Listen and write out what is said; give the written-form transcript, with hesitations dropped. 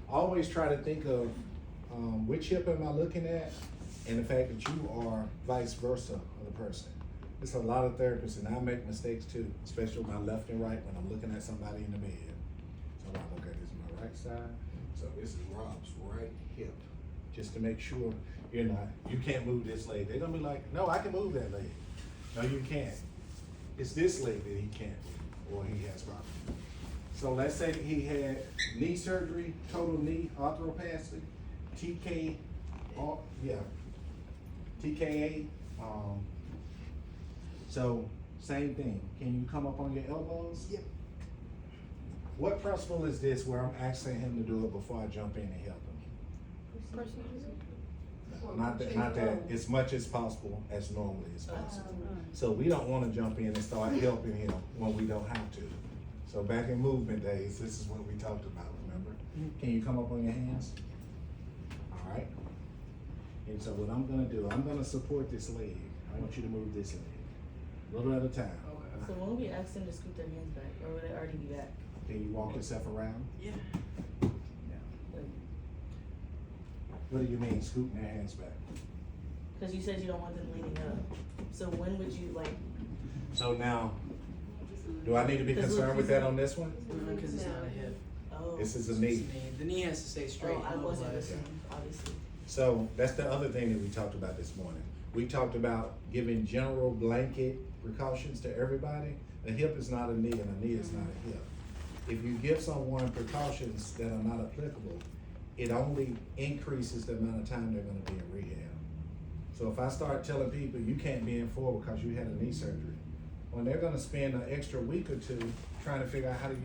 always try to think of which hip am I looking at, and the fact that you are vice versa of the person. It's a lot of therapists, and I make mistakes too, especially with my left and right when I'm looking at somebody in the bed. So I look at this is my right side. So this is Rob's right hip, just to make sure you can't move this leg. They're gonna be like, no, I can move that leg. No, you can't. It's this leg that he can't move, or he has problems. So let's say that he had knee surgery, total knee arthroplasty, TKA. So same thing. Can you come up on your elbows? Yep. What principle is this where I'm asking him to do it before I jump in and help him? Not that as much as possible, as normally as possible. So we don't want to jump in and start helping him when we don't have to. So back in movement days, this is what we talked about, remember? Can you come up on your hands? All right. And so what I'm gonna do, I'm gonna support this leg. I want you to move this leg, a little at a time. So when we ask them to scoot their hands back, or would they already be back? Can you walk yourself around? Yeah. What do you mean, scooting their hands back? Because you said you don't want them leaning up. So when would you like? So now, do I need to be concerned with that on this one? Because it's not a hip. Oh. This is a knee. The knee has to stay straight. Oh, I wasn't otherwise- listening, obviously. So that's the other thing that we talked about this morning. We talked about giving general blanket precautions to everybody. A hip is not a knee, and a knee is not a hip. If you give someone precautions that are not applicable, it only increases the amount of time they're gonna be in rehab. So if I start telling people you can't be in for because you had a knee surgery, when they're gonna spend an extra week or two trying to figure out how to